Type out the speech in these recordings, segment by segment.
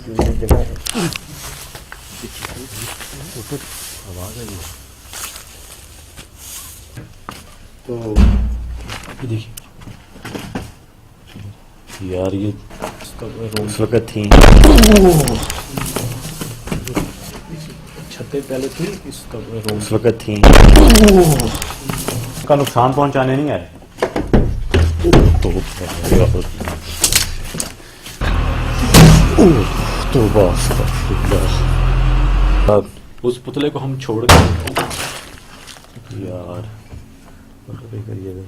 आवाज़ आई है तो ये देखिए यार, ये उस वक्त थी छतें पहले थी, इस उस वक्त थी का नुकसान पहुंचाने नहीं आए तो बस उस पुतले को हम छोड़ गए यार। करिएगा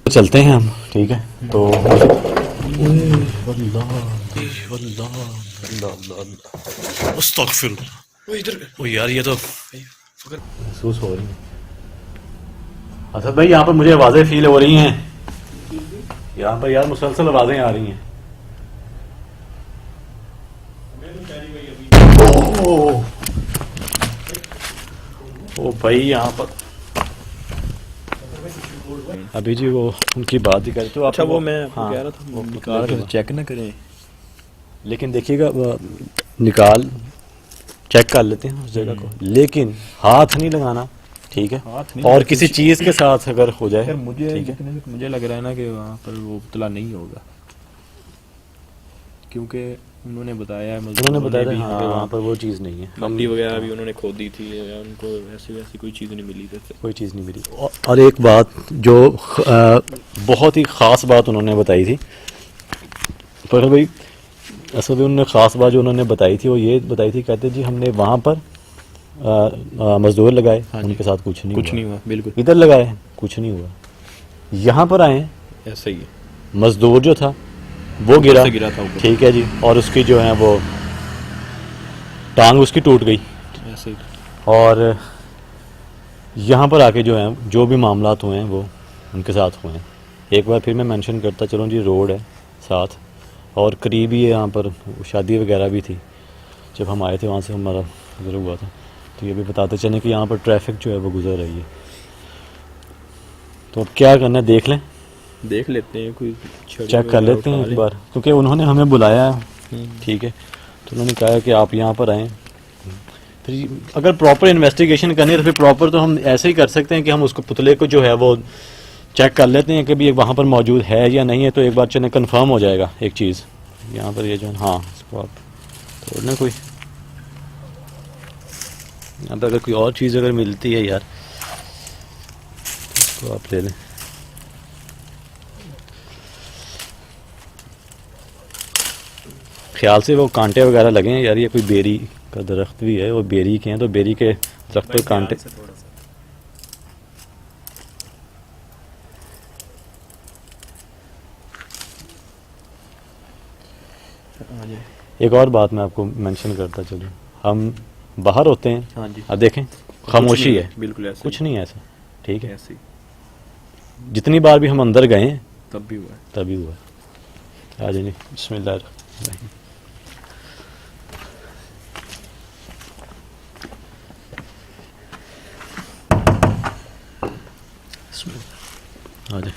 तो चलते हैं हम, ठीक है। तो ओ यार, ये तो महसूस हो रही है। अच्छा भाई, यहाँ पर मुझे आवाजें फील हो रही हैं, यहाँ पर यार मुसलसल आवाजें आ रही हैं। ओ भाई, यहाँ पर अभी जी वो उनकी बात ही करे तो अच्छा वो मैं हाँ, कह रहा था वो निकाल कर चेक ना करें, लेकिन देखिएगा निकाल चेक कर लेते हैं उस जगह को, लेकिन हाथ नहीं लगाना, ठीक है। और किसी चीज के साथ अगर हो जाए, मुझे लग रहा है ना कि वहाँ पर वो पुतला नहीं होगा, क्योंकि उन्होंने बताया था हाँ, वहाँ पर वो चीज़ नहीं है। मंडी वगैरह भी उन्होंने खोदी थी, उनको वैसी कोई चीज़ नहीं मिली, कोई चीज़ नहीं मिली। और एक बात जो बहुत ही ख़ास बात उन्होंने बताई थी, पर भाई असल में उन्होंने ख़ास बात जो उन्होंने बताई थी वो ये बताई थी, कहते जी हमने वहाँ पर मजदूर लगाए, उनके साथ कुछ नहीं हुआ, बिल्कुल। इधर लगाए कुछ नहीं हुआ, यहाँ पर आए ऐसा ही है, मजदूर जो था वो गिरा था, ठीक है जी, और उसकी जो है वो टांग उसकी टूट गई ऐसे ही। और यहाँ पर आके जो है जो भी मामलात हुए हैं वो उनके साथ हुए हैं। एक बार फिर मैं मेंशन करता चलूँ जी, रोड है साथ और करीब ही यहाँ पर शादी वगैरह भी थी, जब हम आए थे वहाँ से हमारा गुजर हुआ था, तो ये भी बताते चलें कि यहाँ पर ट्रैफिक जो है वो गुजर रही है। तो अब क्या करना है, देख लेते हैं, कोई चेक कर लेते हैं एक बार, क्योंकि उन्होंने हमें बुलाया है, ठीक है। तो उन्होंने कहा कि आप यहाँ पर आएँ, फिर अगर प्रॉपर इन्वेस्टिगेशन करनी है तो फिर प्रॉपर तो हम ऐसे ही कर सकते हैं कि हम उसको पुतले को जो है वो चेक कर लेते हैं कि भी वहाँ पर मौजूद है या नहीं है, तो एक बार चलें कंफर्म हो जाएगा एक चीज़। यहाँ पर ये जो हाँ, इसको आप तोड़ना, कोई यहाँ पर अगर कोई और चीज़ अगर मिलती है यार तो आप ले लें। ख्याल से वो कांटे वगैरह लगे हैं यार, ये कोई बेरी का दरख्त भी है, वो बेरी के हैं, तो बेरी के दरख्त पर कांटे। एक और बात मैं आपको मेंशन करता चलूँ, हम बाहर होते हैं, हाँ जी, अब देखें खामोशी है, बिल्कुल ऐसे कुछ नहीं है ऐसा, ठीक है। ऐसे जितनी बार भी हम अंदर गए हैं तभी हुआ आ जाइए। बिस्मिल्लाह, आ जाए।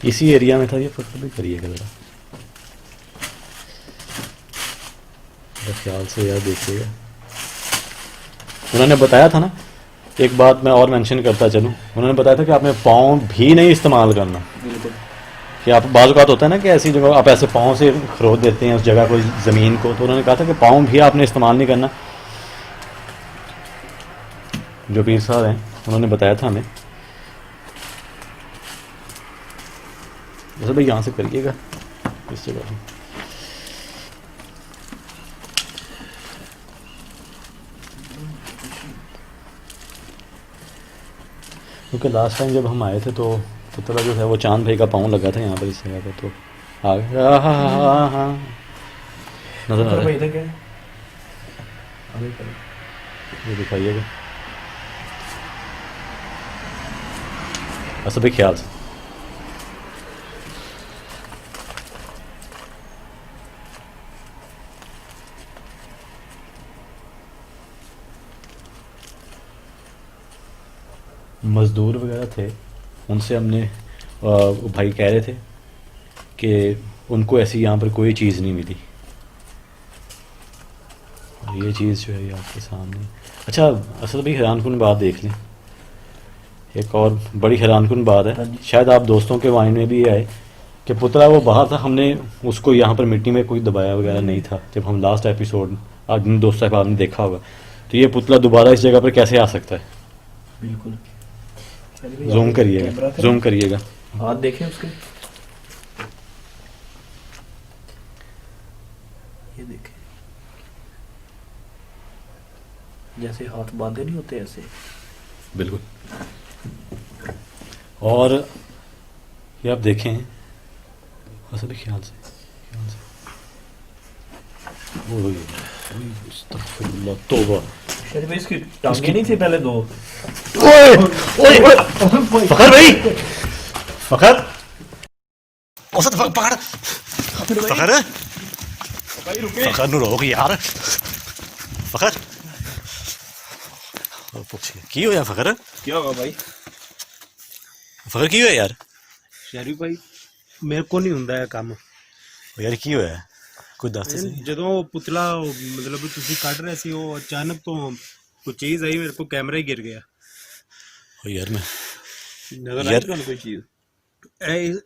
इसी एरिया में था ये, फोटो भी करिएगा ज़रा ख्याल से यार, देखिएगा। उन्होंने बताया था ना, एक बात मैं और मेंशन करता चलूँ, उन्होंने बताया था कि आपने पाँव भी नहीं इस्तेमाल करना, कि आप बाज़ औक़ात होता है ना कि ऐसी जगह आप ऐसे पाँव से खरोद देते हैं उस जगह को, ज़मीन को, तो उन्होंने कहा था कि पाँव भी आपने इस्तेमाल नहीं करना। जो पीर साहब हैं उन्होंने बताया था हमें। वैसे भाई यहाँ से करिएगा इस जगह से, क्योंकि लास्ट टाइम जब हम आए थे तो पुतला जो है वो चांद भाई का पाँव लगा था यहाँ पर इस जगह पर, तो आ गया। हाँ नजर आ रहा है, ये दिखाइएगा अच्छा भाई, ख्याल से मज़दूर वगैरह थे, उनसे हमने वो भाई कह रहे थे कि उनको ऐसी यहाँ पर कोई चीज़ नहीं मिली। और ये चीज़ जो है ये आपके सामने। अच्छा असल भाई हैरानकुन बात देख लें, एक और बड़ी हैरानकुन बात है, शायद आप दोस्तों के माइंड में भी ये आए कि पुतला वो बाहर था, हमने उसको यहाँ पर मिट्टी में कोई दबाया वगैरह नहीं था। जब हम लास्ट एपिसोड आज दोस्तों साहब आपने देखा होगा, तो ये पुतला दोबारा इस जगह पर कैसे आ सकता है? बिल्कुल। जूम करिएगा, जूम करिएगा। हाथ देखें उसके, ये देखें, जैसे हाथ बांधे नहीं होते ऐसे। बिल्कुल। और ये आप देखें असल ख्याल से, ख्याल से ओए, अस्तगफिरुल्लाह, तौबा। शायद भाई इसकी टांगे नहीं थी पहले दो। ओए ओए फखर भाई, फखर औसत पकड़, फखर भाई रुके। फखर नु रोक यार, फखर पूछिए की होया फखर? क्या होगा भाई? फखर की होया यार? शरीफ भाई मेरे को नहीं ਹੁੰਦਾ ਇਹ ਕੰਮ। यार की होया कुछ दस सही। ਜਦੋਂ ਪੁਤਲਾ ਮਤਲਬ ਤੁਸੀਂ ਕੱਢ ਰਹੇ ਸੀ ਉਹ ਅਚਾਨਕ ਤੋਂ ਕੋਈ ਚੀਜ਼ ਆਈ ਮੇਰੇ ਕੋ ਕੈਮਰਾ ਹੀ ਗਿਰ ਗਿਆ। ओ यार मैं नजर आई यार- ਤੁਹਾਨੂੰ ਕੋਈ ਚੀਜ਼?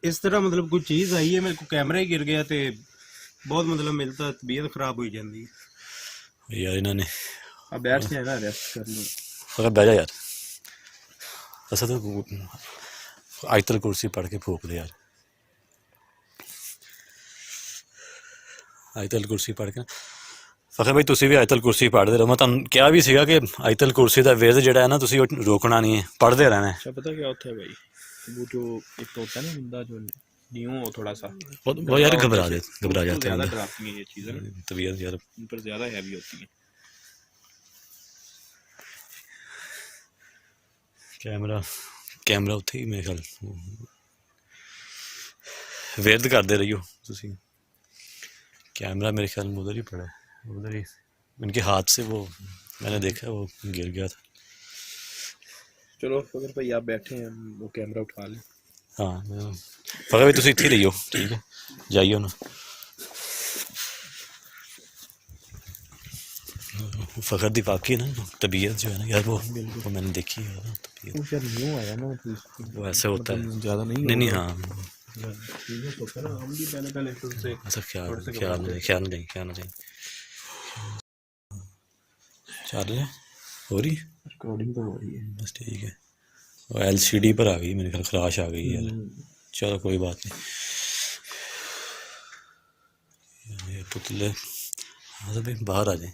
ਇਸ ਤਰ੍ਹਾਂ ਮਤਲਬ ਕੋਈ ਚੀਜ਼ ਆਈ ਹੈ ਮੇਰੇ ਕੋ ਕੈਮਰਾ ਹੀ ਗਿਰ ਗਿਆ ਤੇ ਬਹੁਤ ਮਤਲਬ ਮੇਰੀ ਤਾਂ ਤਬੀਅਤ ਖਰਾਬ ਹੋਈ ਜਾਂਦੀ ਹੈ। यार इन्होंने ਆ ਬੈਠ ਕੇ ਨਾ ਰੈਸਟ ਕਰ ਲਓ। फखर बैठ जा यार, ऐसा तो आयतल कुर्सी पढ़ के फूक दे यार, आयतल कुर्सी पढ़ के। फखर भाई तुसी भी आयतल कुर्सी पढ़ते रहो, मैं तुहानू क्या भी सीगा कि आयतल कुर्सी का विरद जिहड़ा है ना तुसी वो रोकना नहीं है, पढ़ते रहना है। अच्छा पता क्या होता है भाई, वो जो एक तो होता है ना बंदा जो न्यू हो थोड़ा सा, वो यार घबरा जाते ज्यादा हैं, डराती है ये चीजें ना, तबीयत यार। उन पर ज्यादा हैवी होती है। कैमरा कैमरा उत्थे ही मेरे ख्याल विरद करते रहियो तुसी, कैमरा मेरे ख्याल में उधर ही पड़ा है, उधर ही इनके हाथ से वो मैंने देखा वो गिर गया था। चलो अगर भाई आप बैठे हैं वो कैमरा उठा लें। हाँ फखर भाई तुसी इत्थे ही रहियो, ठीक है जाइयो ना। फखर दी वाकई ना तबीयत जो है ना यार वो मैंने देखी है ना तबीयत, वो शायद न्यू आया ना तो वो ऐसे होता है ज्यादा नहीं नहीं हाँ चीजें तो कर हम भी पहले पहले तुमसे ऐसा ख्याल थोड़े से ख्याल घबराते नहीं ख्याल नहीं ख्याल नहीं चल रहा है, हो रही रिकॉर्डिंग तो हो रही है। बस ठीक है। वो LCD पर आ गई मेरे ख्याल, खराश आ गई है। चलो कोई बात नहीं। ये पुतले हाँ भाई बाहर आ जाए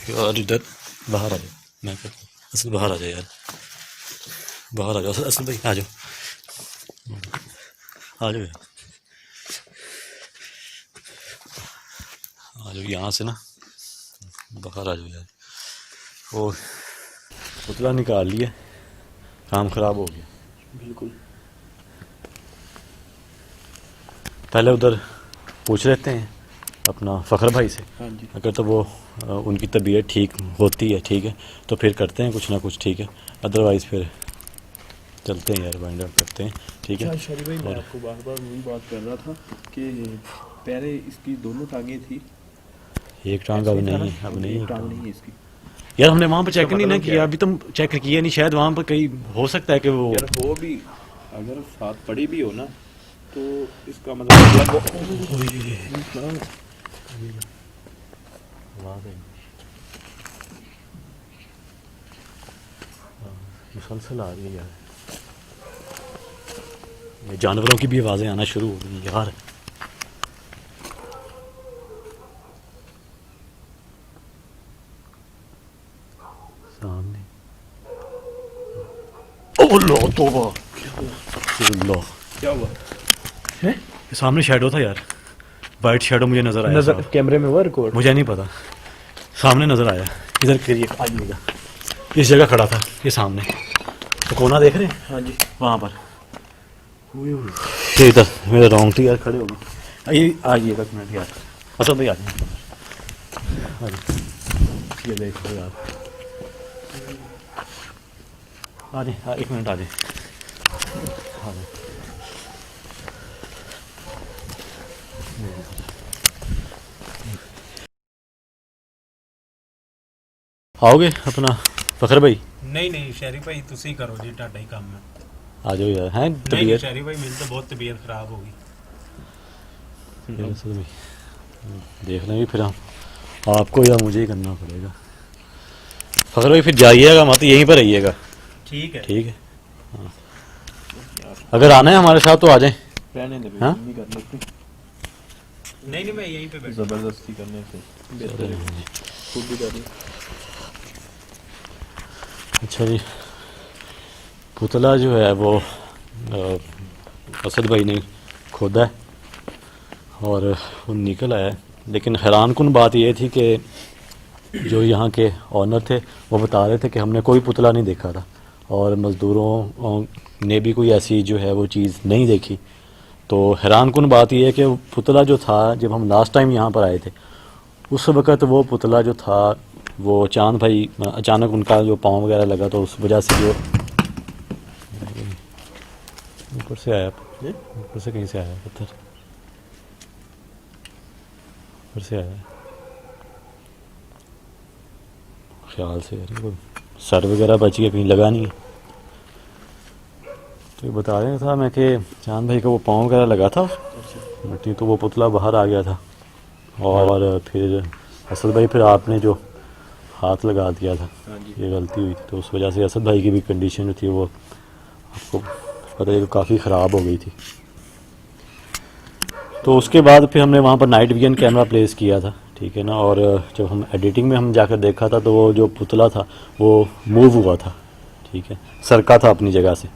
यार, इधर बाहर आ जाओ, मैं कहता हूँ असल बाहर आ जाओ यार, बाहर आ जाओ असल भाई, आ जाओ आ जाओ यार, आ जाओ यहाँ से ना बाहर आ जाओ यार। वो पुतला निकाल लिया, काम खराब हो गया बिल्कुल। पहले उधर पूछ लेते हैं अपना फ़खर भाई से, हाँ जी अगर तो वो उनकी तबीयत ठीक होती है ठीक है तो फिर करते हैं कुछ ना कुछ, ठीक है, अदरवाइज़ फिर चलते हैं यार, वाइंड अप करते हैं, ठीक है। अच्छा शरीफ भाई मैं आपको बार बार वही बात कर रहा था कि पहले इसकी दोनों टांगे थी, एक टांग अब ऐसे ही था नहीं, ना? अब नहीं एक टांग नहीं है इसकी यार, हमने वहाँ पे चेक नहीं ना मतलब क्या किया, है? अभी तुम चेक किया नहीं, शायद वहाँ पर कहीं हो सकता है कि वो यार हो भी, अगर साथ पड़ी भी हो ना तो इसका मतलब मुसलसल आ रही है यार, ये जानवरों की भी आवाज़ें आना शुरू हो गई यार। सामने अल्लाह तौबा, अल्लाह क्या हुआ ये सामने शैडो था यार, वाइट शैडो मुझे नजर आया, नजर कैमरे में हुआ रिकॉर्ड? मुझे नहीं पता, सामने नजर आया, इधर करिए आइएगा, इस जगह खड़ा था ये सामने, तो कोना देख रहे हैं हाँ जी वहाँ पर, ये इधर मेरे रोंगटे यार खड़े हो गए। आइए आइएगा एक मिनट यार, अच्छा भाई आ जाइए। ये देख लो यार, आ जाए, हाँ 1 मिनट आ जाए, आ जाए। आओगे अपना फखर भाई? नहीं नहीं शहरी भाई ਤੁਸੀਂ ਕਰੋ ਜੀ, ਤੁਹਾਡਾ ਹੀ ਕੰਮ ਹੈ। आ जाओ यार, हैं नहीं तबीयत शहरी भाई मेरी तो बहुत तबीयत खराब हो गई। भाई देख लेंगे फिर हम, आपको या मुझे ही करना पड़ेगा। फखर भाई फिर जाइएगा मत, यहीं पर रहिएगा, ठीक है ठीक है? हाँ। अगर आना है हमारे साथ तो आ जाएं। रहने दे, हाँ? नहीं करने की नहीं नहीं मैं यहीं पे बैठा। जबरदस्ती करने से बेहतर है खुद भी कर। अच्छा जी, पुतला जो है वो असद भाई ने खोदा है और वो निकल आया है, लेकिन हैरान कुन बात ये थी कि जो यहाँ के ऑनर थे वो बता रहे थे कि हमने कोई पुतला नहीं देखा था और मज़दूरों ने भी कोई ऐसी जो है वो चीज़ नहीं देखी। तो हैरान कुन बात यह है कि पुतला जो था, जब हम लास्ट टाइम यहाँ पर आए थे उस वक़्त वो पुतला जो था वो चांद भाई अचानक उनका जो पाँव वगैरह लगा तो उस वजह से जो ऊपर से आया, ऊपर से कहीं से आया पत्थर, ऊपर से आया ख्याल से यार, कोई सर वगैरह बच गया, कहीं लगा नहीं है। तो ये बता रहे था मैं कि चांद भाई का वो पाँव वगैरह लगा था मिट्टी, तो वो पुतला बाहर आ गया था और फिर असद भाई फिर आपने जो हाथ लगा दिया था, ये गलती हुई थी, तो उस वजह से असद भाई की भी कंडीशन जो थी वो आपको पता है काफ़ी ख़राब हो गई थी। तो उसके बाद फिर हमने वहाँ पर नाइट विजन कैमरा प्लेस किया था, ठीक है ना, और जब हम एडिटिंग में हम जाकर देखा था तो वो जो पुतला था वो मूव हुआ था, ठीक है, सरका था अपनी जगह से।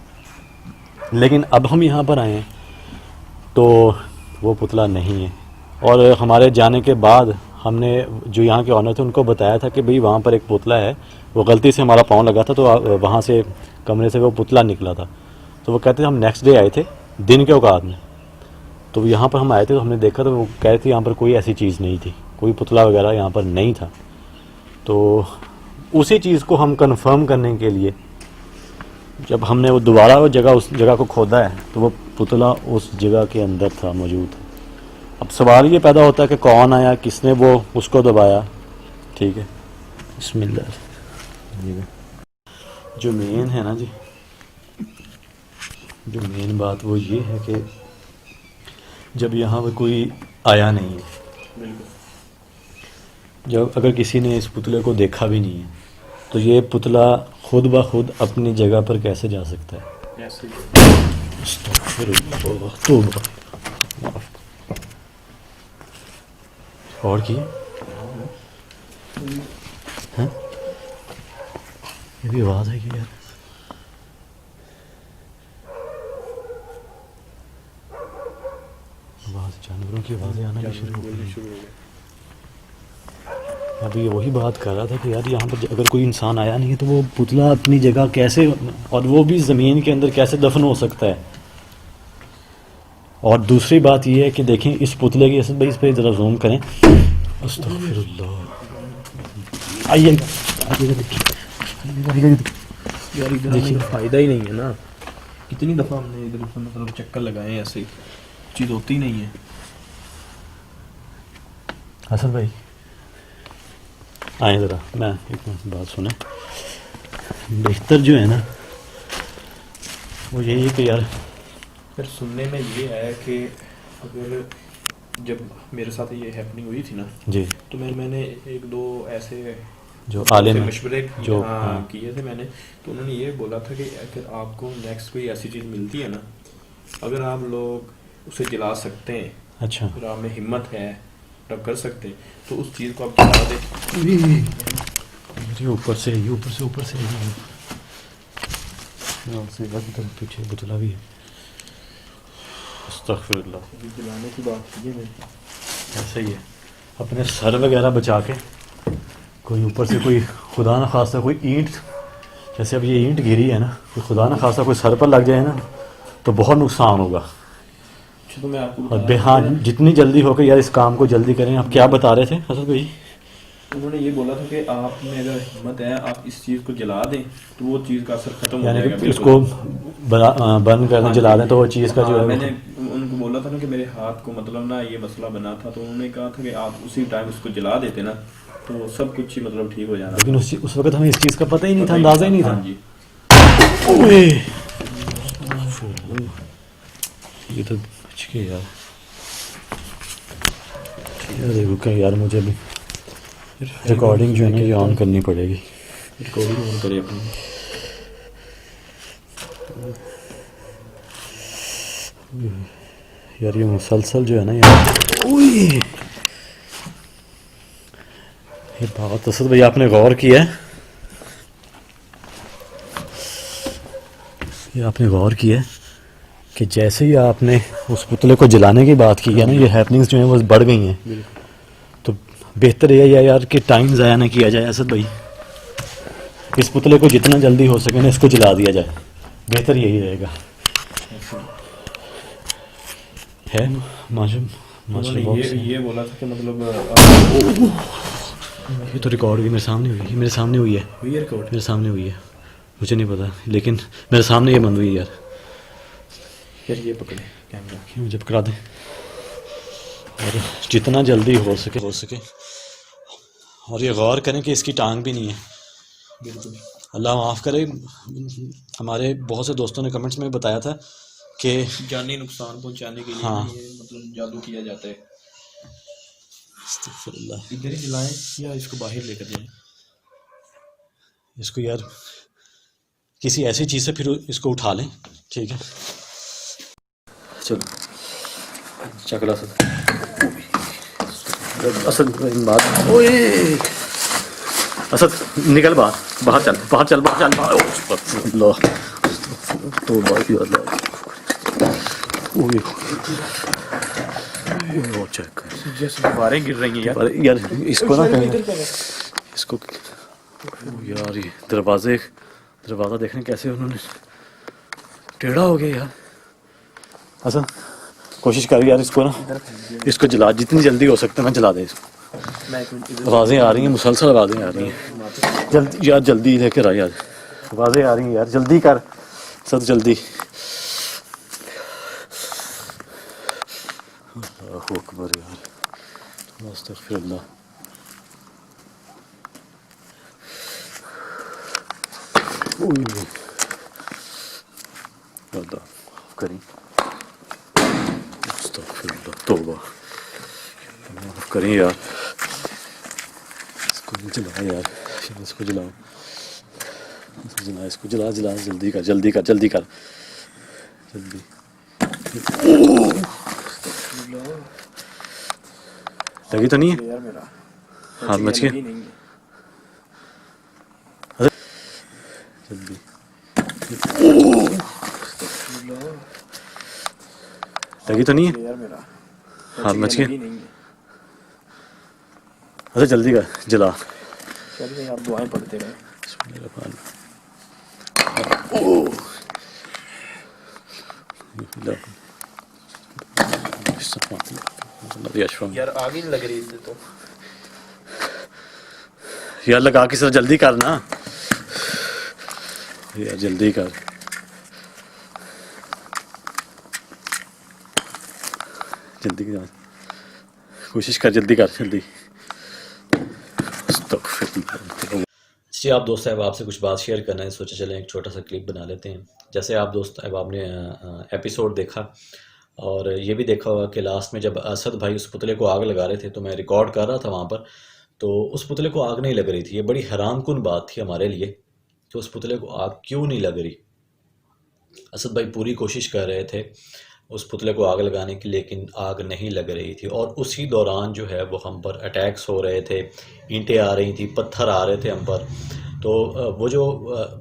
लेकिन अब हम यहाँ पर आए हैं तो वो पुतला नहीं है, और हमारे जाने के बाद हमने जो यहाँ के ऑनर थे उनको बताया था कि भाई वहाँ पर एक पुतला है, वो गलती से हमारा पाँव लगा था तो वहाँ से कमरे से वो पुतला निकला था। तो वो कहते थे हम नेक्स्ट डे आए थे दिन के औकात में, तो यहाँ पर हम आए थे तो हमने देखा तो वो कह थे यहाँ पर कोई ऐसी चीज़ नहीं थी, कोई पुतला वगैरह यहाँ पर नहीं था। तो उसी चीज़ को हम कंफर्म करने के लिए जब हमने वो दोबारा वो जगह उस जगह को खोदा है तो वो पुतला उस जगह के अंदर था, मौजूद था। अब सवाल ये पैदा होता है कि कौन आया, किसने वो उसको दबाया, ठीक है। बिस्मिल्लाह। जो मेन है ना जी, जो मेन बात वो ये है कि जब यहाँ पर कोई आया नहीं है, जब अगर किसी ने इस पुतले को देखा भी नहीं है तो ये पुतला खुद ब खुद अपनी जगह पर कैसे जा सकता है? और की हैं? ये भी आवाज़ है कि यार आवाज़, जानवरों की आवाज़ें आना भी शुरू हो गई। अभी वही बात कर रहा था कि यार यहाँ पर अगर कोई इंसान आया नहीं है तो वो पुतला अपनी जगह कैसे, और वो भी ज़मीन के अंदर कैसे दफन हो सकता है। और दूसरी बात ये है कि देखें इस पुतले की, असद भाई इस पर ज़रा जूम करें, अस्तगफिरुल्लाह, आइए यार इधर फ़ायदा ही नहीं है ना, कितनी दफ़ा हमने इधर मतलब चक्कर लगाए हैं, ऐसे चीज़ होती नहीं है। असद भाई आए ज़रा, मैं एक बात सुने, बेहतर जो है ना वो यही है कि यार फिर सुनने में ये है कि अगर जब मेरे साथ ये हैपनिंग हुई थी ना जी, तो मैंने एक दो ऐसे जो आलिम हैं, मशवरे जो किए थे मैंने, तो उन्होंने ये बोला था कि अगर आपको नेक्स्ट कोई ऐसी चीज़ मिलती है ना, अगर आप लोग उसे जला सकते हैं, अच्छा अगर आप में हिम्मत है आप कर सकते हैं तो उस चीज़ को आप जला दें। मेरे ऊपर से पीछे बुतला भी है, अस्तगफिरुल्लाह। जलाने की बात की है मैंने, ऐसा ही है, अपने सर वगैरह बचा के, कोई ऊपर से कोई खुदा न खास्ता कोई ईंट, जैसे अब ये ईंट गिरी है ना, कोई खुदा न खास्ता कोई सर पर लग जाए ना तो बहुत नुकसान होगा। तो मैं आपको और हाँ जितनी जल्दी हो के यार इस काम को जल्दी करें। आप क्या बता रहे थे असद भाई? उन्होंने ये बोला था कि आप में अगर हिम्मत है आप इस चीज़ को जला दें तो वो चीज़ का असर खत्म हो यानी जाएगा कि उसको बर्न कर दें, जला दें, तो वो चीज़ का जो है मैंने उनको बोला था ना कि मेरे हाथ को मतलब ना ये मसला बना था, तो उन्होंने कहा था कि आप उसी टाइम उसको जला देते ना तो सब कुछ ही मतलब ठीक हो जाना। लेकिन उस वक्त हमें इस चीज़ का पता ही नहीं था, अंदाज़ा ही नहीं था। हाँ जी। ओए ये तो बच गए यार। यार देखो क्या यार, मुझे अभी रिकॉर्डिंग जो है ना ये ऑन करनी पड़ेगी। रिकॉर्डिंग ऑन करें अपनी। यार ये मुसलसल जो है ना यार, ओए ये बात असद भाई आपने गौर किया है, ये आपने गौर किया है कि जैसे ही आपने उस पुतले को जलाने की बात की है ना, ये हैपनिंग्स जो हैं वो बढ़ गई हैं। तो बेहतर ये है यार कि टाइम ज़ाया ना किया जाए असद भाई, इस पुतले को जितना जल्दी हो सके ना इसको जला दिया जाए, बेहतर यही रहेगा। है उन्होंने ये बोला था कि मतलब ये तो रिकॉर्ड हुई, मेरे सामने हुई, ये मेरे सामने हुई है, हुई रिकॉर्ड मेरे सामने हुई है, मुझे नहीं पता लेकिन मेरे सामने ये बंद हुई है यार। फिर ये पकड़े कैमरा, मुझे पकड़ा दें और जितना जल्दी हो सके और ये गौर करें कि इसकी टांग भी नहीं है। बिल्कुल अल्लाह माफ़ करे, हमारे बहुत से दोस्तों ने कमेंट्स में बताया था कि जानी नुकसान पहुंचाने के लिए हाँ। ये मतलब जादू किया जाता है। अस्तगफिरुल्लाह। इधर ही जलाएं या इसको बाहर लेकर जाएं? इसको यार किसी ऐसी चीज़ से फिर इसको उठा लें, ठीक है चलो चकला असद बात। ओए असद निकल बाहर चल अल्लाह तो बाकी अल्लाह। ओए वो चेक जैसे दीवारें गिर रही हैं यार। यार इसको ना इसको यार ये दरवाज़ा देखने कैसे उन्होंने टेढ़ा हो गया यार। अच्छा कोशिश कर यार इसको ना, इसको जला, जितनी जल्दी हो सकता है ना जला दे इसको। आवाज़ें आ रही हैं, मुसलसल आवाज़ें आ रही हैं, जल्दी यार जल्दी लेकर आ यार, आवाज़ें आ रही हैं यार, जल्दी कर सब जल्दी। अल्लाहु अकबर यार, अस्तगफिरुल्लाह। करी तौबा, माफ़ करें यार, इसको जला यार, इसको जलाओ, इसको जला जल्दी कर जल्दी। लगी तो नहीं है यार मेरा हाथ बच गया, जल्दी लगी तो नहीं है यार मेरा हाथ बच गया। अच्छा जल्दी कर जला। चलिए आप दुआएं पढ़ते रहे। यार आग ही लग रही थी तो यार लगा के सर जल्दी कर ना यार, जल्दी कर कोशिश कर जल्दी। जी आप दोस्त साहब आपसे कुछ बात शेयर करना है, सोचा चलें एक छोटा सा क्लिप बना लेते हैं। जैसे आप दोस्त साहब आपने एपिसोड देखा और ये भी देखा होगा कि लास्ट में जब असद भाई उस पुतले को आग लगा रहे थे तो मैं रिकॉर्ड कर रहा था वहाँ पर, तो उस पुतले को आग नहीं लग रही थी। ये बड़ी हैरानकुन बात थी हमारे लिए कि उस पुतले को आग क्यों नहीं लग रही। असद भाई पूरी कोशिश कर रहे थे उस पुतले को आग लगाने की, लेकिन आग नहीं लग रही थी। और उसी दौरान जो है वो हम पर अटैक्स हो रहे थे, ईंटें आ रही थी, पत्थर आ रहे थे हम पर। तो वो जो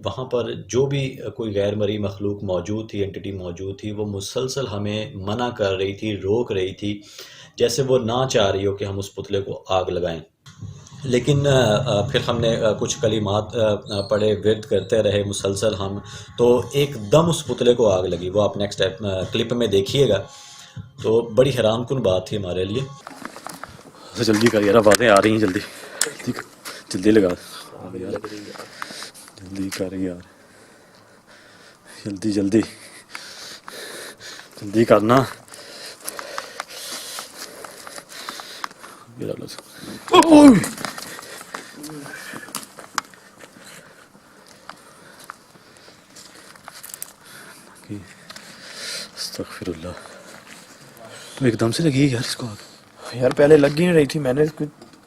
वहाँ पर जो भी कोई गैर मरी मखलूक मौजूद थी, एंटिटी मौजूद थी, वो मुसलसल हमें मना कर रही थी, रोक रही थी, जैसे वो ना चाह रही हो कि हम उस पुतले को आग लगाएं। लेकिन फिर हमने कुछ कलिमात पढ़े, विर्द करते रहे मुसलसल हम, तो एकदम उस पुतले को आग लगी। वो आप नेक्स्ट क्लिप में देखिएगा। तो बड़ी हैरानकुन बात थी हमारे लिए। जल्दी कर यार, आवाज़ें आ रही हैं जल्दी। जल्दी लगा यार, जल्दी कर यार, जल्दी जल्दी जल्दी करना। ये लो। ओह! अस्तगफिरुल्लाह, तो एकदम से लगी है यार इसको आग। यार पहले लग ही नहीं रही थी, मैंने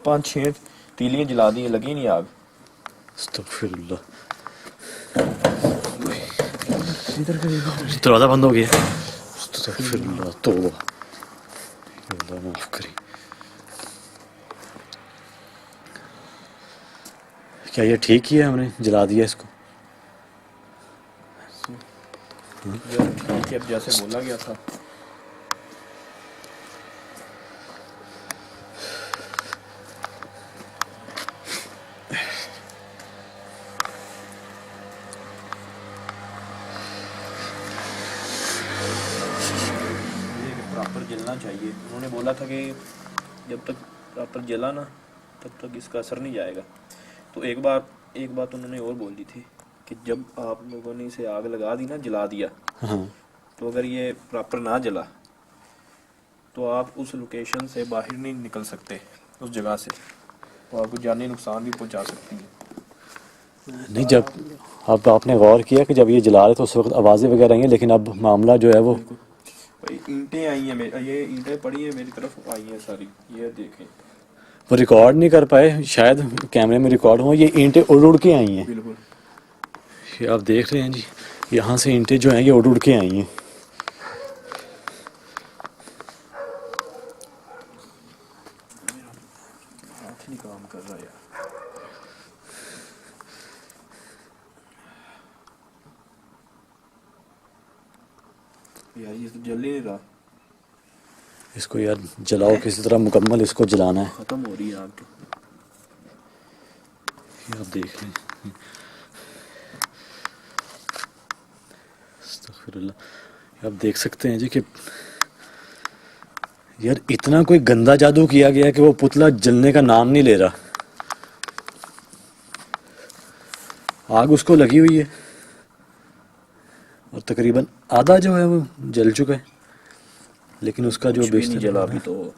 5-6 तीलियां जला दी, लगी नहीं आग। अस्तगफिरुल्लाह, दरवाजा बंद हो गया। अस्तगफिरुल्लाह, तौबा, अल्लाह माफ करे। क्या ये ठीक किया हमने, जला दिया इसको? यार ठीक है, अब जैसे बोला गया था। प्रॉपर जलना चाहिए। उन्होंने बोला था कि जब तक प्रॉपर जला ना तब तक इसका असर नहीं जाएगा। तो एक बात उन्होंने और बोली थी कि जब आप लोगों ने इसे आग लगा दी ना, जला दिया, हाँ, तो अगर ये प्रॉपर ना जला तो आप उस लोकेशन से बाहर नहीं निकल सकते, उस जगह से, तो आपको जानी नुकसान भी पहुंचा सकती है। नहीं, जब अब आपने गौर किया कि जब ये जला रहे तो उस वक्त आवाज़ें वगैरह आई हैं, लेकिन अब मामला जो है वो भाई ईंटें आई हैं, ये ईंटें पड़ी हैं मेरी तरफ आई हैं सारी, ये देखें। वो रिकॉर्ड नहीं कर पाए, शायद कैमरे में रिकॉर्ड हो, ये ईंटें उड़ उड़ के आई हैं। बिल्कुल, ये आप देख रहे हैं जी, यहाँ से ईंटें जो हैं ये उड़ उड़ के आई हैं। हाथ नहीं काम कर रहा यार। यार ये तो जल ही नहीं रहा। इसको यार जलाओ किसी तरह, मुकम्मल इसको जलाना है। खत्म हो रही है आग तो। ये आप देख रहे हैं, अस्तगफिरुल्लाह, आप देख सकते हैं जी कि यार इतना कोई गंदा जादू किया गया कि वो पुतला जलने का नाम नहीं ले रहा। आग उसको लगी हुई है और तकरीबन आधा जो है वो जल चुका है, लेकिन उसका जो कुछ भी नहीं बिस्तर जला है अभी तो।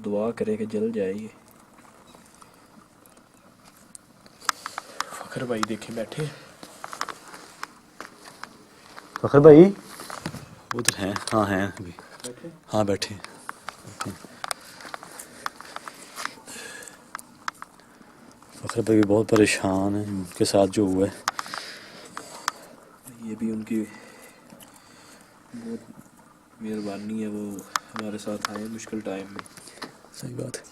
दुआ करे कि जल जाए ये। फखर भाई देखे बैठे। फखर भाई उधर हैं? हाँ हैं अभी, हाँ बैठे। फखर भाई भी बहुत परेशान है, उनके साथ जो हुआ है। ये भी उनकी बहुत मेहरबानी है, वो हमारे साथ आए मुश्किल टाइम में। सही बात है।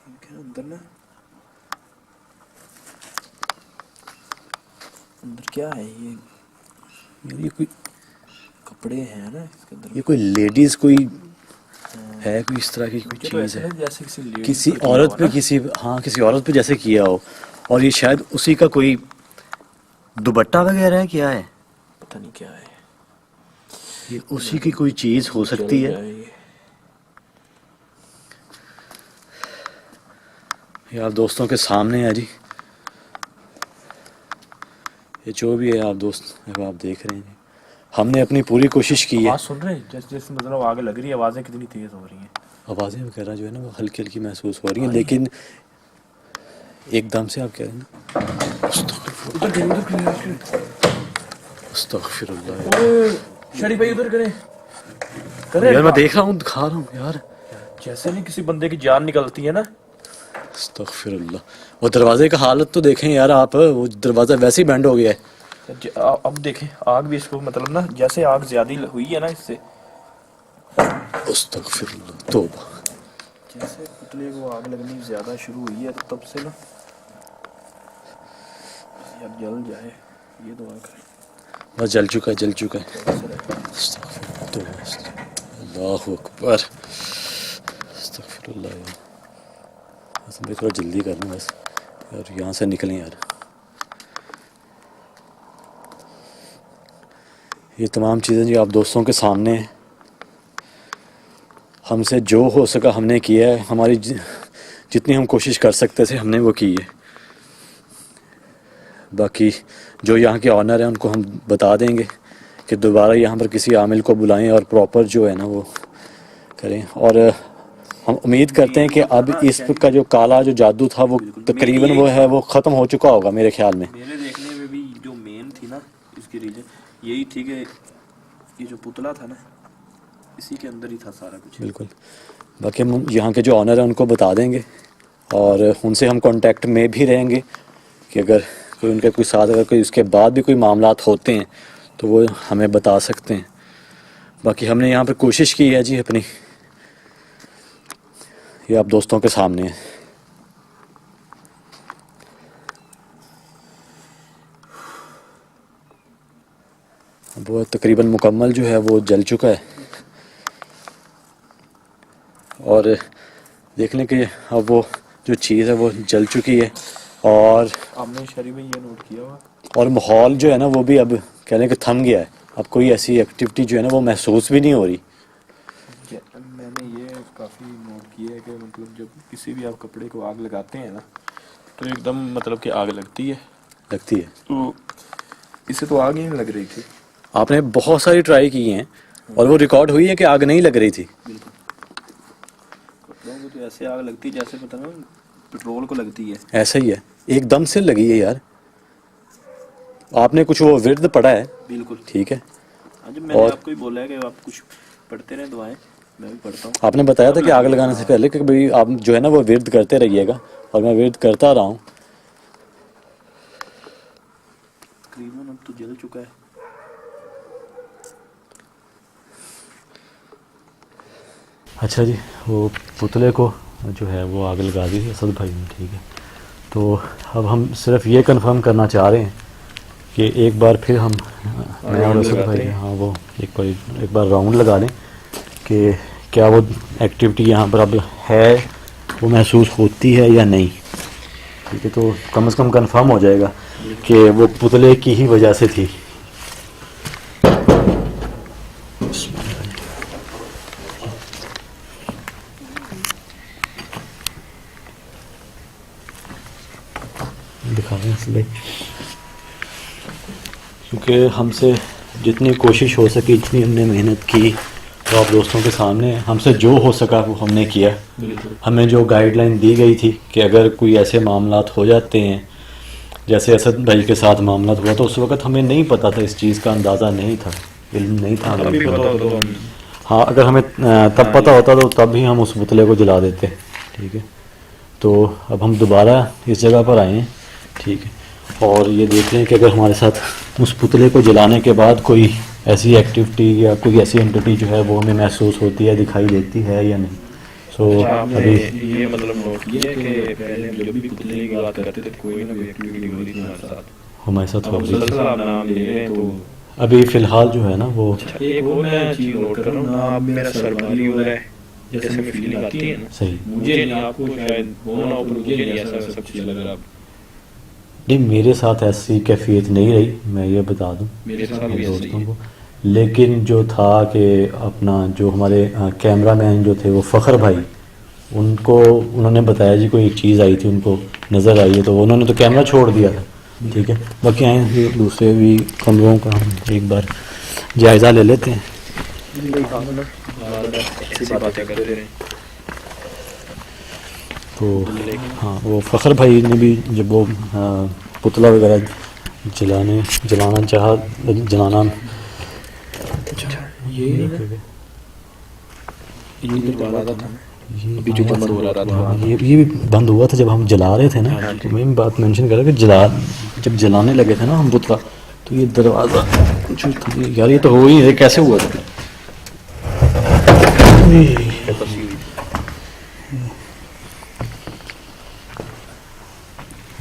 इनके अंदर ना, अंदर क्या है ये? यार ये कोई कपड़े हैं ना इसके अंदर। ये कोई लेडीज कोई है, कोई इस तरह की कोई तो चीज़ ऐसे है, है जैसे किसी ladies किसी पर किया औरत हो पे, ना। किसी, हाँ किसी औरत पे जैसे किया हो, और ये शायद उसी का कोई दुपट्टा वगैरह है, क्या है पता नहीं क्या है। ये, उसी की कोई चीज़ हो सकती जल है। जाए ये। ये आप दोस्तों के सामने है जी, ये जो भी है आप दोस्त, अब आप देख रहे हैं जी, हमने अपनी पूरी कोशिश की है। आवाज सुन रहे हैं? जैसे जैसे मतलब आगे लग रही है, आवाजें कितनी तेज हो रही हैं। आवाज़ें वगैरह जो है ना वो हल्की हल्की महसूस हो रही हैं, लेकिन एकदम से आप कह रहे हैं ना, अस्तगफिरुल्लाह। शरी भाई उधर करें यार मैं देख रहा हूँ, दिखा रहा हूँ यार, जैसे नहीं किसी बंदे की जान निकलती है ना। अस्तगफिरुल्लाह। वो दरवाजे का हालत तो देखें यार आप, वो दरवाज़ा वैसे ही बैंड हो गया है। अब देखें आग भी इसको, मतलब ना जैसे आग ज्यादा हुई है ना इससे, अस्तगफिरुल्लाह, तौबा। जैसे पुतले को आग लगनी ज्यादा शुरू हुई है तो तब से ना, अब जल जाए ये दुआ करें। बस जल चुका है, जल चुका है। थोड़ा सा रहे। अस्तगफिरुल्लाह, तौबा, अल्लाहु अकबर, अस्तगफिरुल्लाह। यार बस मैं थोड़ा जल्दी कर लूँ बस, और यहाँ से निकलें यार। ये तमाम चीज़ें जी आप दोस्तों के सामने हैं। हमसे जो हो सका हमने किया है, हमारी जितनी हम कोशिश कर सकते थे हमने वो की है। बाकी जो यहाँ के ऑनर हैं उनको हम बता देंगे कि दोबारा यहाँ पर किसी आमिल को बुलाएं और प्रॉपर जो है ना वो करें। और हम उम्मीद करते हैं कि अब इसका जो काला जो जादू था वो तकरीबन वो है वो ख़त्म हो चुका होगा मेरे ख्याल में। मेरे देखने में भी जो मेन थी ना इसकी रीजन यही थी कि ये जो पुतला था ना इसी के अंदर ही था सारा कुछ। बिल्कुल। बाकी हम यहाँ के जो ऑनर हैं उनको बता देंगे और उनसे हम कांटेक्ट में भी रहेंगे कि अगर कोई उनके कोई साथ अगर कोई उसके बाद भी कोई मामलात होते हैं तो वो हमें बता सकते हैं। बाकी हमने यहाँ पर कोशिश की है जी अपनी, ये आप दोस्तों के सामने है। वो तकरीबन मुकम्मल जो है वो जल चुका है और देख लें कि अब वो जो चीज़ है वो जल चुकी है और आपने शरीफ में ये नोट किया हुआ और माहौल जो है ना वो भी अब कह लें कि थम गया है। अब कोई ऐसी एक्टिविटी जो है ना वो महसूस भी नहीं हो रही। मैंने ये काफ़ी नोट किया है कि मतलब जब किसी भी आप कपड़े को आग लगाते हैं ना तो एकदम मतलब कि आग लगती है तो इसे तो आग ही नहीं लग रही थी। आपने बहुत सारी ट्राई की हैं और वो रिकॉर्ड हुई है कि आग नहीं लग रही थी। बिल्कुल कपड़ों को तो ऐसे आग लगती है जैसे पता ना पेट्रोल को लगती है। ऐसा ही है, एकदम से लगी है यार। आपने कुछ वो विर्द पढ़ा है? बिल्कुल ठीक है। आज मैंने आपको ही बोला है कि आप कुछ पढ़ते रहे दुआएं, मैं भी पढ़ता हूँ। आपने बताया था कि आग लगाने से पहले कि भाई आप जो है ना वो विर्द करते रहिएगा और मैं विर्द करता रहा हूँ। तकरीबन अब तो जल चुका है। अच्छा जी, वो पुतले को जो है वो आग लगा दी थी असद भाई ने। ठीक है, तो अब हम सिर्फ ये कंफर्म करना चाह रहे हैं कि एक बार फिर हम मैं और असद भाई हाँ वो एक बार राउंड लगा लें कि क्या वो एक्टिविटी यहाँ पर अब है वो महसूस होती है या नहीं। ठीक है, तो कम से कम कंफर्म हो जाएगा कि वो पुतले की ही वजह से थी। दिखा रहे हैं भाई, क्योंकि हमसे जितनी कोशिश हो सकी जितनी हमने मेहनत की तो आप दोस्तों के सामने हमसे जो हो सका वो हमने किया। हमें जो गाइडलाइन दी गई थी कि अगर कोई ऐसे मामलात हो जाते हैं जैसे असद भाई के साथ मामला हुआ तो उस वक़्त हमें नहीं पता था, इस चीज़ का अंदाज़ा नहीं था, इल्म नहीं था हमें। हाँ, अगर हमें तब पता होता तो तब ही हम उस पुतले को जला देते। ठीक है, तो अब हम दोबारा इस जगह पर आए हैं। ठीक है, और ये देख रहे हैं कि अगर हमारे साथ उस पुतले को जलाने के बाद कोई ऐसी एक्टिविटी या कोई ऐसी एंटिटी जो है वो हमें महसूस होती है, दिखाई देती है या नहीं। सो अभी ये मतलब नोट किया कि पहले जब भी पुतले की बात करते थे कोई ना कोई एक्टिविटी हो रही थी हमारे साथ हो रही थी। आप नाम ले रहे हैं तो अभी फ़िलहाल जो है ना वो एक वो मैं चीज़ नोट कर रहा हूँ ना, अब मेरा सर भारी हो रहा है जैसे मैं फीलिंग आती है ना, सही मुझे नहीं, आपको शायद हो ना हो पर मुझे नहीं ऐसा सब चीज़ लग रहा। नहीं, मेरे साथ ऐसी कैफियत नहीं रही, मैं ये बता दूं मेरे साथ भी दोस्तों को। लेकिन जो था कि अपना जो हमारे कैमरा मैन जो थे वो फ़खर भाई, उनको उन्होंने बताया जी कोई एक चीज़ आई थी उनको नज़र आई है, तो उन्होंने तो कैमरा छोड़ दिया था। ठीक है, बाकी आए हैं दूसरे भी कमरों का हम एक बार जायज़ा ले लेते हैं। तो हाँ, वो फ़खर भाई ने भी जब वो पुतला वगैरह जलाना चाहा जलाना ये भी बंद हुआ था जब हम जला रहे थे ना। तो मैं बात मेंशन कर रहा कि जब जलाने लगे थे ना हम पुतला, तो ये दरवाज़ा जो था यार ये तो हो ही कैसे हुआ था।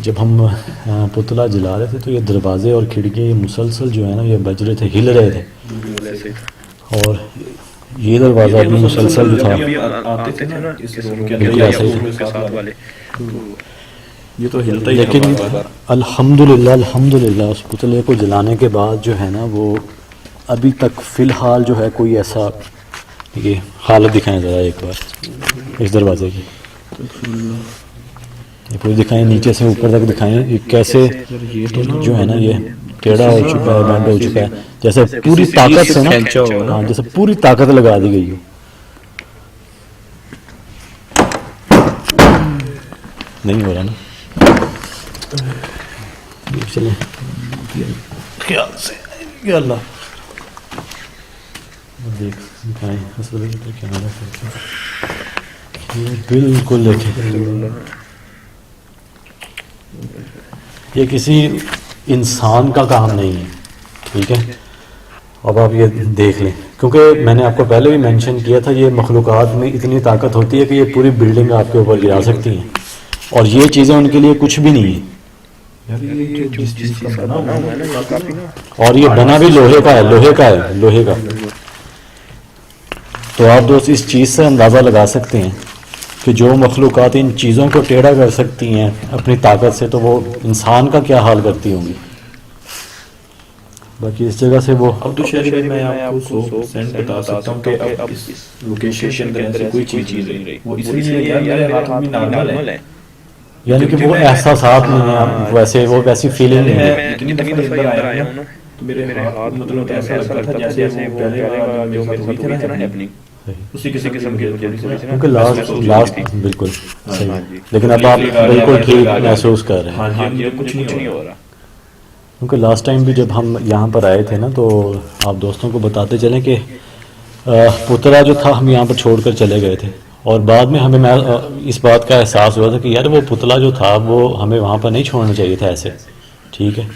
जब हम पुतला जला रहे थे तो ये दरवाजे और खिड़की मुसलसल जो है ना ये बज रहे थे, हिल रहे थे। और ये दरवाज़ा भी मुसलसल जो था आते थे ना इस रूम के अंदर के साथ वाले, ये तो हिलता ही। लेकिन अल्हम्दुलिल्लाह उस पुतले को जलाने के बाद जो है ना वो अभी तक फ़िलहाल जो है कोई ऐसा, ये हालत दिखाएं ज़रा एक बार इस दरवाज़े की, ये पूरी दिखाएं, नीचे से ऊपर तक दिखाएं, ये कैसे जो है ना ये टेढ़ा हो चुका है, बैंड हो चुका है, जैसे पूरी ताकत से ना, हाँ जैसे पूरी ताकत लगा दी गई हो। नहीं हो रहा ना, चले ख्याल से, या अल्लाह देख दिखाएं असल में तो क्या है, बिल्कुल देखें, ये किसी इंसान का काम नहीं है, ठीक है। अब आप ये देख लें, क्योंकि मैंने आपको पहले भी मेंशन किया था, ये मखलूक़ात में इतनी ताकत होती है कि ये पूरी बिल्डिंग आपके ऊपर गिरा सकती हैं, और ये चीज़ें उनके लिए कुछ भी नहीं है। और ये बना भी लोहे का है, लोहे का। तो आप दोस्त इस चीज़ से अंदाज़ा लगा सकते हैं कि जो मखलूक़ात इन चीज़ों को टेढ़ा कर सकती हैं अपनी ताकत से, तो वो इंसान का क्या हाल करती होंगी। बाकी इस जगह से वो अब तो शहरी मैं आपको 100% बता सकता हूँ कि अब इस लोकेशन के अंदर कोई चीज़ नहीं रही, वो इसलिए यार हालात भी नॉर्मल है, यानी कि वो एहसासात नहीं है, वैसे वो वैसी फीलिंग नहीं है। इतनी दफ़ा अंदर आया हूँ ना, तो मेरे हाथ मतलब ऐसा लगता था जैसे वो पहले वाला जो मेरे साथ हुई थी ना हैपनिंग, उसी किस्म की क्योंकि लास्ट बिल्कुल सही, लेकिन अब आप बिल्कुल ठीक महसूस कर रहे हैं। हाँ जी, कुछ नहीं हो रहा। क्योंकि लास्ट टाइम भी जब हम यहाँ पर आए थे ना, तो आप दोस्तों को बताते चलें कि पुतला जो था हम यहाँ पर छोड़कर चले गए थे, और बाद में हमें इस बात का एहसास हुआ था कि यार वो पुतला जो था वो हमें वहाँ पर नहीं छोड़ना चाहिए था ऐसे, ठीक है।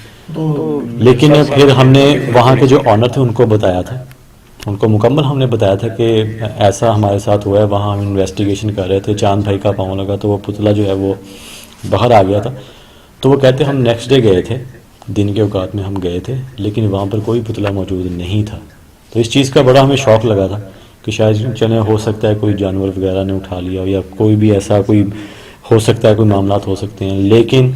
लेकिन फिर हमने वहाँ के जो ऑनर थे उनको बताया था, उनको मुकम्मल हमने बताया था कि ऐसा हमारे साथ हुआ है, वहाँ हम इन्वेस्टिगेशन कर रहे थे, चांद भाई का पाँव लगा तो वो पुतला जो है वो बाहर आ गया था। तो वो कहते हम नेक्स्ट डे गए थे, दिन के औकात में हम गए थे, लेकिन वहाँ पर कोई पुतला मौजूद नहीं था। तो इस चीज़ का बड़ा हमें शौक़ लगा था कि शायद चले हो सकता है कोई जानवर वगैरह ने उठा लिया, या कोई भी ऐसा कोई हो सकता है, कोई मामलात हो सकते हैं। लेकिन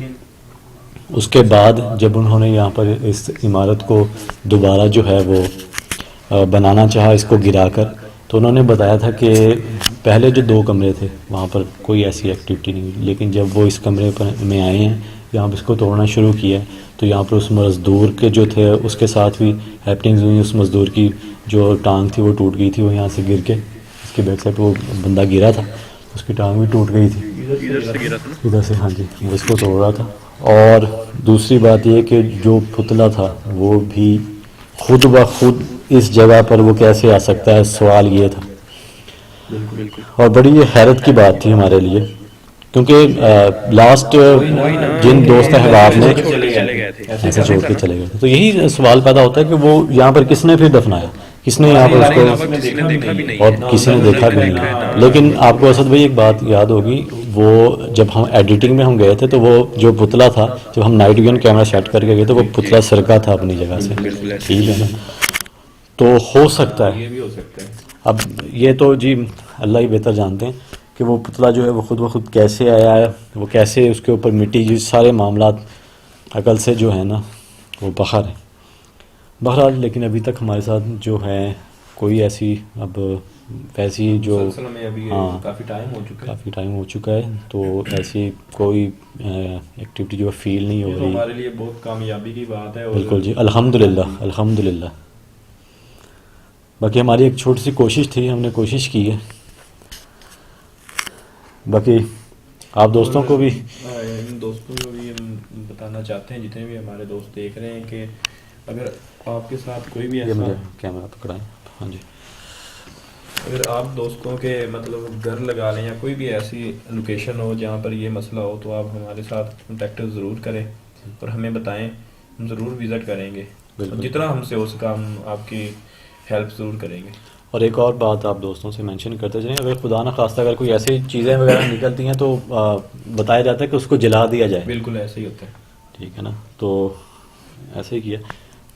उसके बाद जब उन्होंने यहाँ पर इस इमारत को दोबारा जो है वो बनाना चाहा, इसको गिराकर, तो उन्होंने बताया था कि पहले जो 2 कमरे थे वहाँ पर कोई ऐसी एक्टिविटी नहीं हुई, लेकिन जब वो इस कमरे पर में आए हैं, यहाँ पर इसको तोड़ना शुरू किया, तो यहाँ पर उस मज़दूर के जो थे उसके साथ भी हैपनिंग्स हुई। उस मज़दूर की जो टांग थी वो टूट गई थी, वो यहाँ से गिर के इसके बैक साइड वो बंदा गिरा था, उसकी टांग भी टूट गई थी, इधर से, हाँ जी, वो इसको तोड़ रहा था। और दूसरी बात ये कि जो पुतला था वो भी खुद ब खुद इस जगह पर वो कैसे आ सकता है, सवाल ये था। और बड़ी ये हैरत की बात थी हमारे लिए, क्योंकि लास्ट जिन दोस्त अहबाब ने ऐसे छोड़ के चले गए थे, तो यही सवाल पैदा होता है कि वो यहाँ पर किसने फिर दफनाया, किसने यहाँ पर उसको, और किसी ने देखा भी नहीं। लेकिन आपको असद भाई एक बात याद होगी, वो जब हम एडिटिंग में हम गए थे, तो वो जो पुतला था, जब हम नाइट विजन कैमरा सेट करके गए तो वो पुतला सरका था अपनी जगह से, ठीक है ना। तो हो सकता है, अब ये तो जी अल्लाह ही बेहतर जानते हैं कि वो पुतला जो है वो खुद ब खुद कैसे आया है, वो कैसे उसके ऊपर मिट्टी, जिस सारे मामलात अकल से जो है ना वो बाहर है। बहरहाल लेकिन अभी तक हमारे साथ जो है कोई ऐसी अब वैसी जो में अभी हाँ काफ़ी टाइम हो चुका है, तो ऐसी कोई एक्टिविटी जो फील नहीं हो तो रही। हमारे लिए बहुत कामयाबी की बात है। बिल्कुल जी, अल्हम्दुलिल्लाह। बाकी हमारी एक छोटी सी कोशिश थी, हमने कोशिश की है। बाकी आप दोस्तों को भी, इन दोस्तों को भी हम बताना चाहते हैं, जितने भी हमारे दोस्त देख रहे हैं, कि अगर आपके साथ कोई भी ये मुझे ऐसा, कैमरा पकड़ाएं, हाँ जी, अगर आप दोस्तों के मतलब घर लगा लें या कोई भी ऐसी लोकेशन हो जहाँ पर ये मसला हो, तो आप हमारे साथ कॉन्टेक्ट ज़रूर करें और हमें बताएं, हम ज़रूर विज़िट करेंगे, जितना हमसे हो सका हम आपकी हेल्प ज़रूर करेंगे। और एक और बात आप दोस्तों से मेंशन करते चलें, अगर खुदा न खास्ता अगर कोई ऐसी चीज़ें वगैरह निकलती हैं तो बताया जाता है कि उसको जला दिया जाए। बिल्कुल ऐसे ही होता है, ठीक है ना, तो ऐसे ही किया।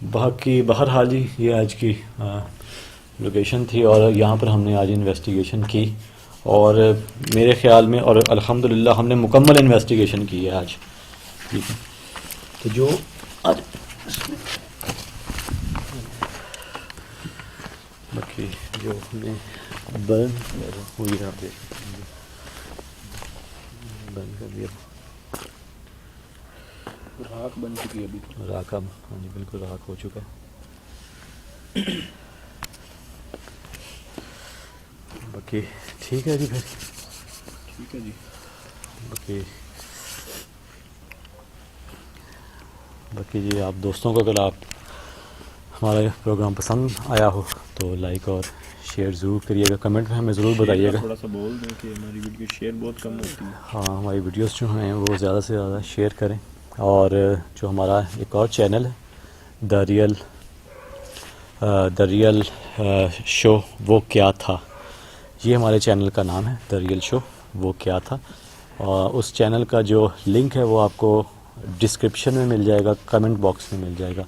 बाकी बहरहाल जी ये आज की लोकेशन थी, और यहाँ पर हमने आज इन्वेस्टिगेशन की, और मेरे ख्याल में, और अल्हम्दुलिल्लाह हमने मुकम्मल इन्वेस्टिगेशन की है आज, ठीक है। तो जो आज हमें बंद हुई आप देख सकते हैं, बंद कर दिया। राख बन चुकी है अभी तो। राख अब, हाँ जी बिल्कुल राख हो चुका है। बाकी ठीक है जी फिर, ठीक है जी। बाकी बाकी जी आप दोस्तों को अगर आप हमारा प्रोग्राम पसंद आया हो तो लाइक और शेयर ज़रूर करिएगा, कमेंट में हमें ज़रूर बताइएगा। थोड़ा सा बोल दें कि हमारी वीडियो शेयर बहुत कम होती है। हाँ, हमारी वीडियोस जो हैं वो ज़्यादा से ज़्यादा शेयर करें। और जो हमारा एक और चैनल है द रियल शो वो क्या था, ये हमारे चैनल का नाम है, द रियल शो वो क्या था। और उस चैनल का जो लिंक है वो आपको डिस्क्रिप्शन में मिल जाएगा, कमेंट बॉक्स में मिल जाएगा।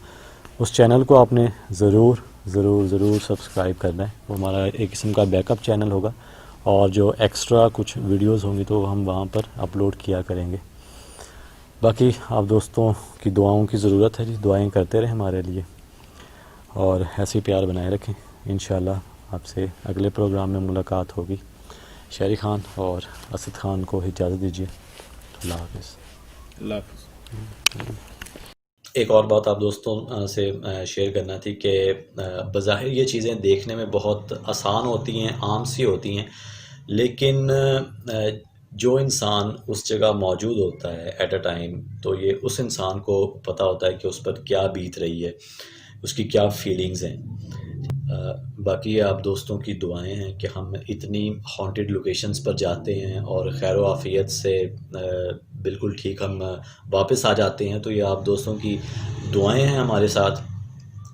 उस चैनल को आपने ज़रूर ज़रूर ज़रूर सब्सक्राइब करना है। वो हमारा एक किस्म का बैकअप चैनल होगा और जो एक्स्ट्रा कुछ वीडियोस होंगी तो हम वहाँ पर अपलोड किया करेंगे। बाकी आप दोस्तों की दुआओं की ज़रूरत है जी, दुआएं करते रहें हमारे लिए और ऐसे ही प्यार बनाए रखें। इंशाल्लाह आपसे अगले प्रोग्राम में मुलाकात होगी। शहरी खान और असद खान को इजाज़त दीजिए। अल्लाह हाफ़िज़। अल्लाह हाफ़िज़। एक और बात आप दोस्तों से शेयर करना थी कि बज़ाहिर ये चीज़ें देखने में बहुत आसान होती हैं, आम सी होती हैं, लेकिन जो इंसान उस जगह मौजूद होता है एट अ टाइम, तो ये उस इंसान को पता होता है कि उस पर क्या बीत रही है, उसकी क्या फीलिंग्स हैं। बाकी आप दोस्तों की दुआएं हैं कि हम इतनी हॉन्टेड लोकेशंस पर जाते हैं और खैर व आफ़ियत से बिल्कुल ठीक हम वापस आ जाते हैं। तो ये आप दोस्तों की दुआएं हैं हमारे साथ,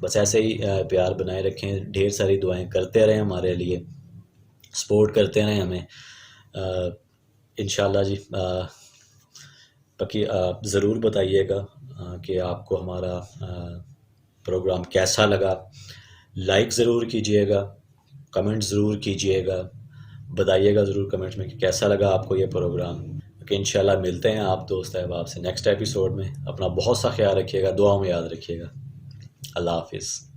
बस ऐसे ही प्यार बनाए रखें, ढेर सारी दुआएं करते रहें हमारे लिए, सपोर्ट करते रहें हमें इंशाल्लाह जी। बाकी ज़रूर बताइएगा कि आपको हमारा प्रोग्राम कैसा लगा, लाइक ज़रूर कीजिएगा, कमेंट ज़रूर कीजिएगा, बताइएगा ज़रूर कमेंट में कि कैसा लगा आपको ये प्रोग्राम। कि इंशाल्लाह मिलते हैं आप दोस्त अहबाब से नेक्स्ट एपिसोड में। अपना बहुत सा ख्याल रखिएगा, दुआ में याद रखिएगा। अल्लाह हाफ़िज़।